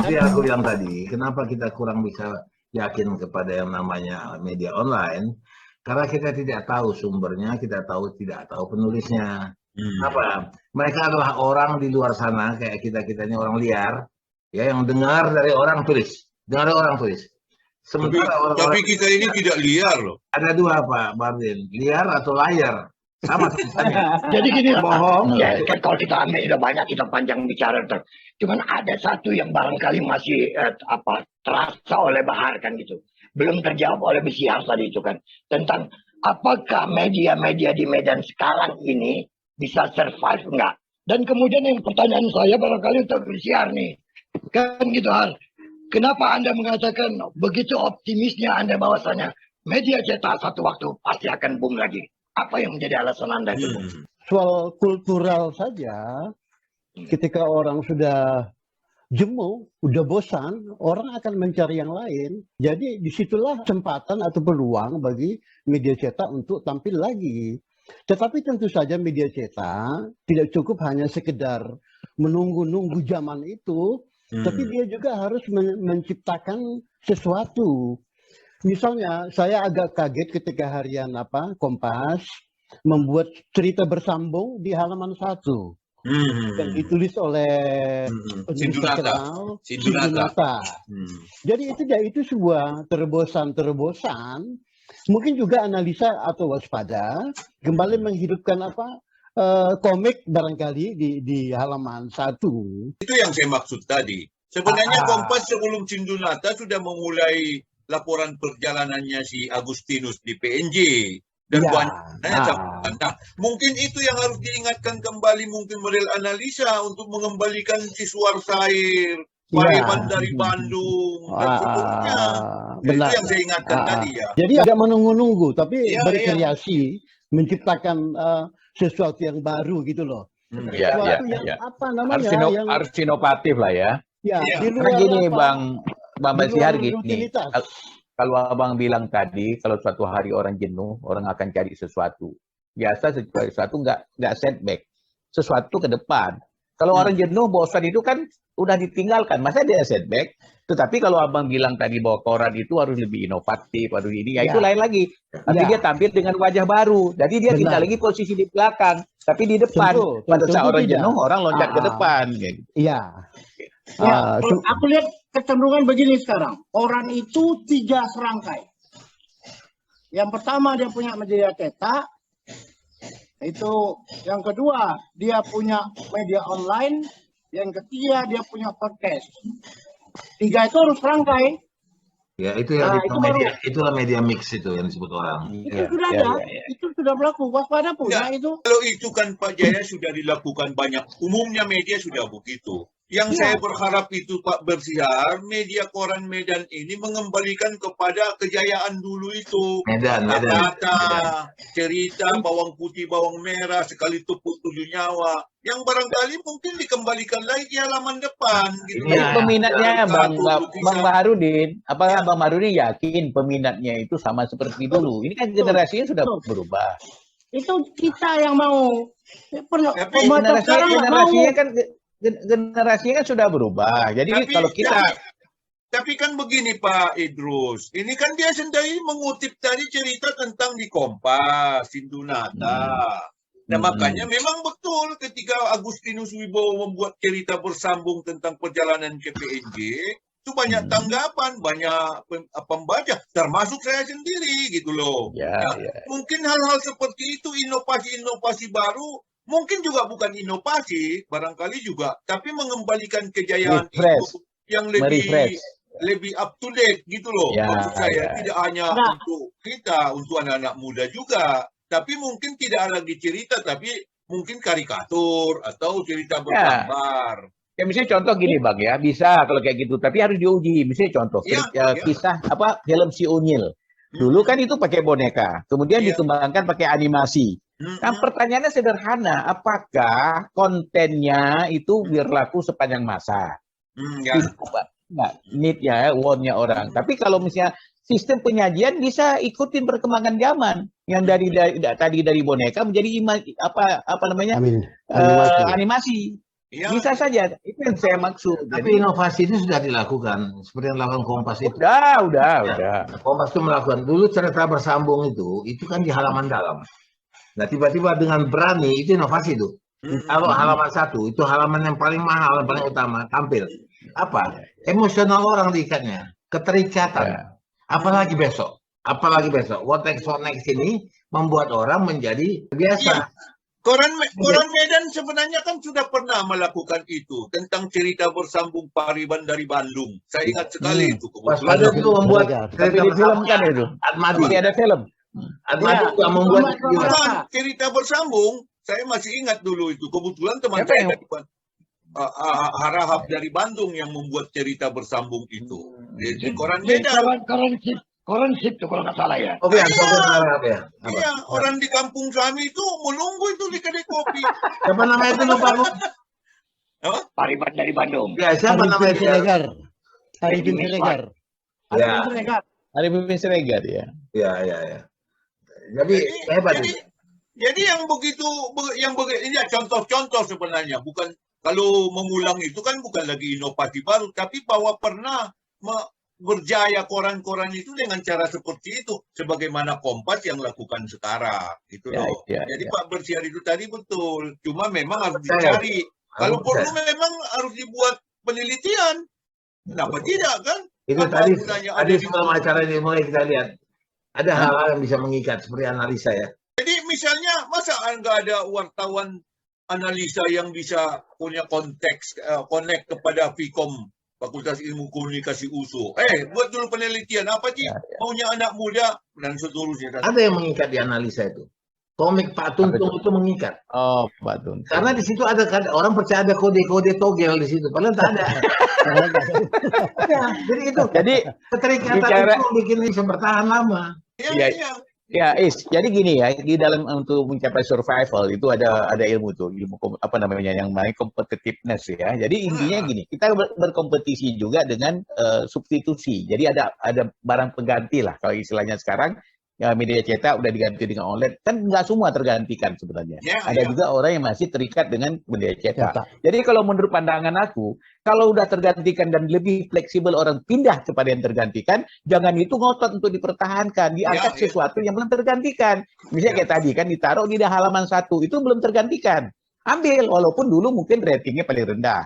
Seperti yang aku bilang tadi, kenapa kita kurang bisa yakin kepada yang namanya media online? Karena kita tidak tahu sumbernya, kita tidak tahu penulisnya. Apa? Mereka adalah orang di luar sana, kayak kita ini orang liar, ya, yang dengar dari orang tulis, dengar dari orang tulis. Sementara Tapi orang-orang kita ini tidak liar loh. ada dua, Pak Bardin, liar atau layar, sama tulisannya. Jadi gini, Bohong. ya kan kalau kita ambil udah banyak, kita panjang bicara. Cuman ada satu yang barangkali masih terasa oleh Bahar kan gitu. Belum terjawab oleh Besiar tadi itu kan. Tentang apakah media-media di Medan sekarang ini bisa survive enggak? Dan kemudian yang pertanyaan saya barangkali untuk Besiar nih. Kan gitu Hal. Kenapa Anda mengatakan begitu optimisnya Anda bahwasanya media cetak satu waktu pasti akan boom lagi? Apa yang menjadi alasan Anda itu? Soal kultural saja, ketika orang sudah jemu, udah bosan, orang akan mencari yang lain. Jadi disitulah kesempatan atau peluang bagi media cetak untuk tampil lagi. Tetapi tentu saja media cetak tidak cukup hanya sekedar menunggu-nunggu zaman itu, tapi dia juga harus menciptakan sesuatu. Misalnya, saya agak kaget ketika harian Kompas membuat cerita bersambung di halaman 1 yang ditulis oleh penulis terkenal Sindunata. Jadi itu sebuah terobosan. Mungkin juga analisa atau waspada kembali menghidupkan komik barangkali di halaman 1. Itu yang saya maksud tadi. Sebenarnya Kompas sebelum Sindunata sudah memulai laporan perjalanannya si Agustinus di PNJ. Dan nah, mungkin itu yang harus diingatkan kembali, mungkin model analisa untuk mengembalikan si Suarsair, Pareman dari Bandung, dan sebagainya. Itu yang saya ingatkan tadi ya. Jadi agak menunggu-nunggu, tapi berkreasi, menciptakan sesuatu yang baru gitu loh. Sesuatu yang apa namanya? Harus inovatif lah ya. Ya, di Karena luar gini Bang Basiar gini. Rutinitas. Kalau abang bilang tadi, kalau suatu hari orang jenuh, orang akan cari sesuatu. Biasa sesuatu nggak setback, sesuatu ke depan. Kalau orang jenuh, bosan itu kan udah ditinggalkan, masa dia setback. Tetapi kalau abang bilang tadi bahwa koran itu harus lebih inovatif, harus ini, ya itu lain lagi. Tapi dia tampil dengan wajah baru, jadi dia tidak lagi posisi di belakang, tapi di depan. Pada saat orang jenuh, orang loncat ke depan. Iya. Ya, aku lihat kecenderungan begini sekarang. Koran itu 3 serangkai. Yang pertama dia punya media cetak. Itu yang kedua dia punya media online. Yang ketiga dia punya podcast. 3 itu harus serangkai. Ya itu itulah media mix itu yang disebut orang. Itu sudah ada, itu sudah berlaku. Waspada punya itu. Kalau itu kan Pak Jaya sudah dilakukan banyak. Umumnya media sudah begitu. Yang saya berharap itu Pak Bersiar, media koran Medan ini mengembalikan kepada kejayaan dulu itu. Medan. Cerita bawang putih, bawang merah, sekali tepuk 7 nyawa. Yang barangkali mungkin dikembalikan lagi di halaman depan. Gitu. Peminatnya Bang Baharudin, apakah Bang Baharudin yakin peminatnya itu sama seperti dulu? Ini kan generasinya sudah berubah. Itu kita yang mau. Generasinya kan sudah berubah. Jadi kalau kita tapi kan begini Pak Idrus, ini kan dia sendiri mengutip tadi cerita tentang di Kompas, Sindunata. Nah makanya memang betul ketika Agustinus Wibowo membuat cerita bersambung tentang perjalanan ke PNJ, itu banyak tanggapan, banyak pembaca, termasuk saya sendiri gitu loh. Mungkin hal-hal seperti itu, inovasi-inovasi baru, mungkin juga bukan inovasi, barangkali juga, tapi mengembalikan kejayaan itu yang lebih up to date gitu loh. Maksud saya tidak hanya untuk kita, untuk anak-anak muda juga, tapi mungkin tidak lagi cerita, tapi mungkin karikatur atau cerita bergambar. Ya misalnya contoh gini Bang ya, bisa kalau kayak gitu, tapi harus diuji. Misalnya contoh kisah film si Unyil. Dulu kan itu pakai boneka, kemudian dikembangkan pakai animasi. Nah, pertanyaannya sederhana, apakah kontennya itu berlaku sepanjang masa? Nggak, need-nya, want-nya orang. Tapi kalau misalnya sistem penyajian bisa ikutin perkembangan zaman, yang tadi dari boneka menjadi animasi. Ya, Bisa saja, itu yang saya maksud. Tapi inovasi itu sudah dilakukan, seperti yang dilakukan Kompas itu. Udah. Kompas itu melakukan dulu cerita bersambung itu kan di halaman dalam. Nah tiba-tiba dengan berani itu inovasi itu. Kalau halaman 1 itu halaman yang paling mahal, yang paling utama tampil. Apa? Emosional orang diikatnya, keterikatan. Apalagi besok. What next ini membuat orang menjadi biasa. Koran Medan sebenarnya kan sudah pernah melakukan itu tentang cerita bersambung Pariban dari Bandung. Saya ingat sekali itu. Waspada itu membuat Tapi di film kan itu. Atmadi. Masih ada film. Atmadi juga membuat Bukan, cerita bersambung. Saya masih ingat dulu itu. Kebetulan teman Siapa saya yang- dari Harahap dari Bandung yang membuat cerita bersambung itu. Di Koran Medan. Koran sip tuh kalau nggak salah ya. Oke, ya. Iya, orang di kampung kami itu menunggu itu di kedai kopi. Siapa namanya itu lupa aku? Pariban dari Bandung. Ya, siapa namanya itu? Arifin Siregar. Ya. Arifin Siregar ya. Ya. Jadi hebat itu. Jadi yang begitu ini ya contoh-contoh sebenarnya, bukan kalau mengulang itu kan bukan lagi inovasi baru, tapi bahwa pernah berjaya koran-koran itu dengan cara seperti itu, sebagaimana Kompas yang lakukan sekarang, gitu loh. Jadi Pak Bersiar itu tadi betul, cuma memang harus dicari. Kalau perlu memang harus dibuat penelitian. Kenapa tidak kan? Itu Apa tadi gunanya sebelum acara ini mulai kita lihat ada hal-hal yang bisa mengikat seperti analisa ya. Jadi misalnya masa nggak ada wartawan analisa yang bisa punya konteks connect kepada Vkom Fakultas Ilmu Komunikasi USU. Buat dulu penelitian apa sih maunya anak muda dan seterusnya. Ada yang mengikat di analisa itu. Komik Pak Tuntung itu mengikat. Oh, Pak Tuntung. Karena di situ ada orang percaya ada kode-kode togel di situ. Padahal tak ada. Ya, jadi itu. Jadi keterikatan itu bikin bisa bertahan lama. Iya. Ya, jadi gini ya, di dalam untuk mencapai survival itu ada ilmu tuh, ilmu apa namanya yang namanya competitiveness ya. Jadi intinya gini, kita berkompetisi juga dengan substitusi. Jadi ada barang pengganti lah kalau istilahnya sekarang. Ya, media cetak udah diganti dengan online, kan nggak semua tergantikan sebenarnya. Ada juga orang yang masih terikat dengan media cetak. Jadi kalau menurut pandangan aku, kalau udah tergantikan dan lebih fleksibel orang pindah kepada yang tergantikan, jangan itu ngotot untuk dipertahankan, diangkat sesuatu yang belum tergantikan. Misalnya kayak tadi kan ditaruh di halaman 1, itu belum tergantikan. Ambil, walaupun dulu mungkin ratingnya paling rendah.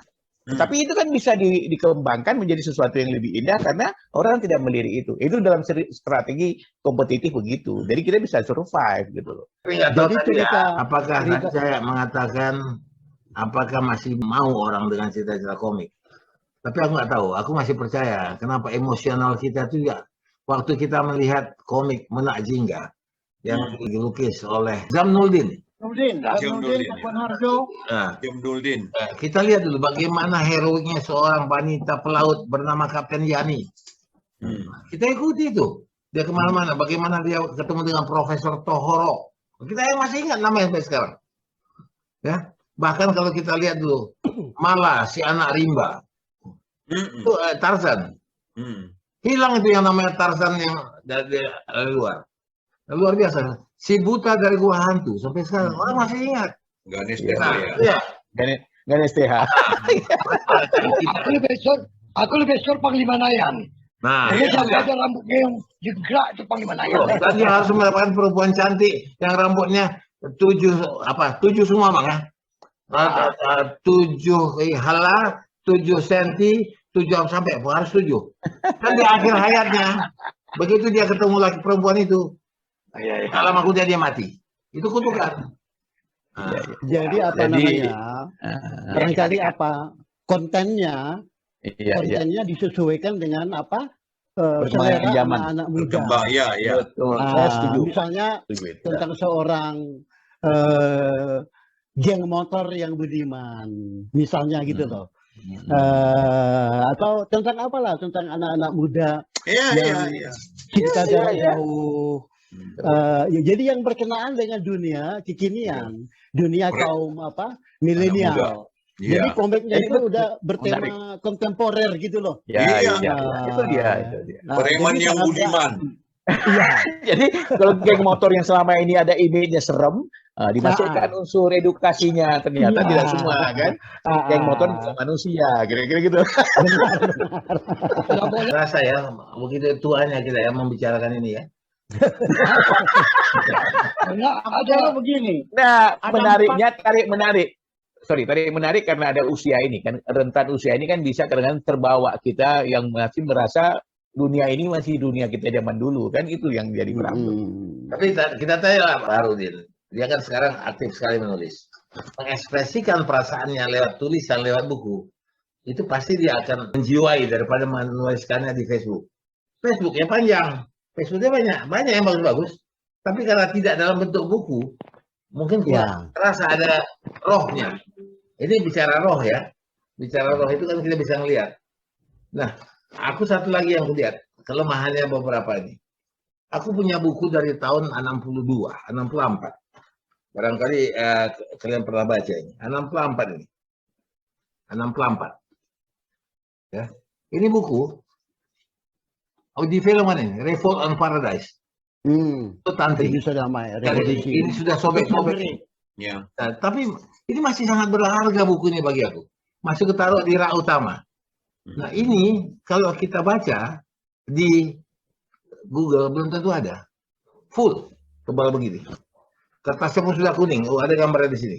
Tapi itu kan bisa dikembangkan menjadi sesuatu yang lebih indah karena orang tidak melirik itu. Itu dalam strategi kompetitif begitu. Jadi kita bisa survive gitu loh. Jadi cerita, apakah saya mengatakan apakah masih mau orang dengan cerita-cerita komik? Tapi aku nggak tahu. Aku masih percaya. Kenapa emosional kita itu ya waktu kita melihat komik Menak Jingga yang dilukis oleh Jamnuddin. Jamnuddin. Kita lihat dulu bagaimana heroiknya seorang wanita pelaut bernama Kapten Yani. Kita ikuti itu. Dia kemana-mana. Bagaimana dia ketemu dengan Profesor Tohoro. Kita yang masih ingat namanya sampai sekarang. Ya, bahkan kalau kita lihat dulu, Mala si anak rimba, itu Tarzan. Hilang itu yang namanya Tarzan yang dari luar. Luar biasa. Si buta dari gua hantu sampai sekarang orang masih ingat. Ganes TH. Aku lebih sure Panglima Nayan. Nah, dia sampai ada rambutnya yang jeglak itu Panglima Nayan. Dan dia harus mendapatkan perempuan cantik yang rambutnya 7 semua bang ya. 7 hala, 7 senti, 7 sampai harus 7. Kan di akhir hayatnya begitu dia ketemu lagi perempuan itu. Kalau aku dia mati. Itu kutukan. Jadi apa namanya? Barangkali apa kontennya disesuaikan dengan apa selera anak-anak muda. Betul. Misalnya tentang seorang geng motor yang budiman, misalnya gitu loh. Atau tentang apalah, tentang anak-anak muda yang kita jarak jauh. Jadi yang berkenaan dengan dunia kekinian, dunia kaum milenial. Jadi komiknya itu udah bertema kontemporer gitu loh. Itu dia. Preman yang budiman. Jadi kalau geng motor yang selama ini ada image-nya serem, Dimasukkan unsur edukasinya, ternyata Iya. tidak semua kan. Geng motor bisa manusia, kira-kira gitu. Nggak boleh. Rasa ya, begitu tuanya kita ya membicarakan ini ya. Nggak, ada begini. Nah, Ada menariknya tarik menarik karena ada usia ini kan, rentan usia ini kan bisa kadang-kadang terbawa kita yang masih merasa dunia ini masih dunia kita zaman dulu kan, itu yang jadi problem. Tapi kita tahu lah baru dia kan sekarang aktif sekali menulis, mengekspresikan perasaannya lewat tulisan, lewat buku. Itu pasti dia akan menjiwai daripada menuliskannya di Facebook. Facebooknya panjang, Facebooknya banyak yang bagus-bagus. Tapi karena tidak dalam bentuk buku, mungkin kurang terasa ada rohnya. Ini bicara roh ya. Bicara roh itu kan kita bisa ngelihat. Nah, aku satu lagi yang kulihat, kelemahannya beberapa ini. Aku punya buku dari tahun 62, 64. Barangkali kalian pernah baca ini. 64 ini. 64. Ya. Ini buku. Di film mana ini? Revolt on Paradise. Itu tantri. Bisa damai. Ini sudah sobek-sobek. Ya. Nah, tapi ini masih sangat berharga buku ini bagi aku. Masih ketaruh di rak utama. Nah ini kalau kita baca di Google belum tentu ada. Full. Tebal begini. Kertasnya pun sudah kuning. Oh, ada gambarnya di sini.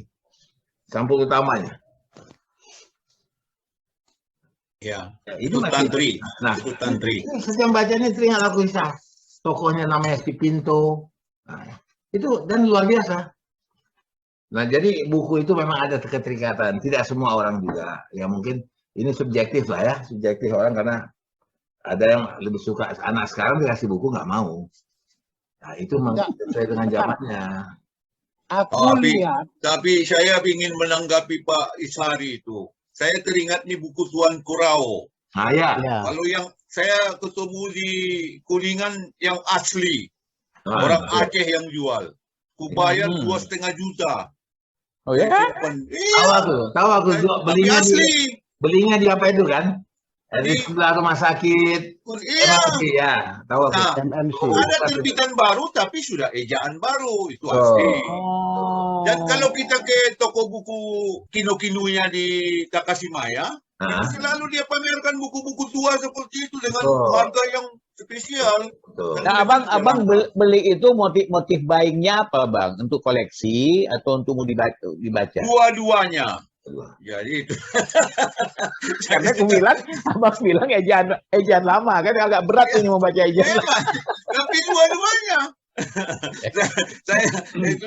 Sampul utamanya. Ya. Itu masih tantri. Nah, Itu tantri. setiap bacanya teringat aku kisah. Tokohnya namanya Si Pinto. Nah, itu dan luar biasa. Nah, jadi buku itu memang ada keterikatan. Tidak semua orang juga. Ya mungkin ini subjektif lah ya. Subjektif orang karena ada yang lebih suka. Anak sekarang dikasih buku nggak mau. Nah, itu sesuai dengan zamannya. Aku lihat. Tapi saya ingin menanggapi Pak Ishari itu. Saya teringat nih buku Tuan Kurau. Nah, ya. Kalau yang saya ketemu di Kuningan yang asli. Nah, Orang Aceh yang jual. Kubayar 2,5 juta. Oh ya? Tahu aku belinya asli. Belinya di apa itu kan? Di sebelah rumah sakit. Iya. MMC, ya, tahu aku. Nah, MMC. ada terbitan baru tapi sudah ejaan baru, itu asli. Dan kalau kita ke toko buku kino-kinunya di Takashimaya, itu selalu dia pamerkan buku-buku tua seperti itu dengan harga yang spesial. Nah, abang beli itu motif buyingnya apa, Bang? Untuk koleksi atau untuk mau dibaca? Dua-duanya. Jadi itu. Karena aku abang bilang ejaan lama kan agak berat ini membaca ejaan. Tapi dua-duanya.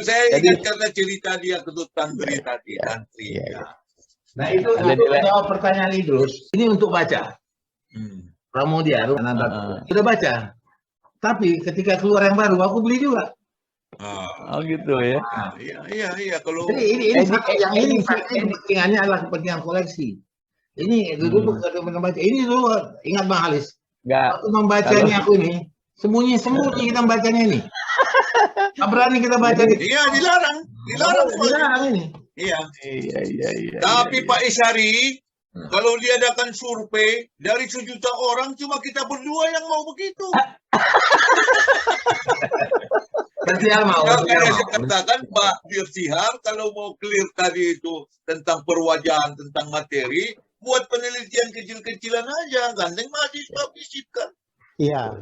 saya ingat karena cerita dia ketut tantri tadi. Nah itu jawab pertanyaan Idrus. Ini untuk baca. Pramudia, sudah baca. Tapi ketika keluar yang baru, aku beli juga. Oh gitu ya. Iya. Kalau ini kepentingannya adalah kepentingan koleksi. Ini dulu bukan baca. Ini dulu ingat Bang Halis. Waktu membacanya aku ini sembunyi kita membacanya ini. Nggak berani kita baca. Iya, dilarang ini. Iya. Tapi Pak Ishari, kalau diadakan survei dari 1 juta orang cuma kita berdua yang mau begitu. Bersiar mau. Saya katakan Pak Dirsihar kalau mau clear tadi itu tentang perwajahan, tentang materi, buat penelitian kecil-kecilan aja, gandeng mahasiswa fisip kan. Iya.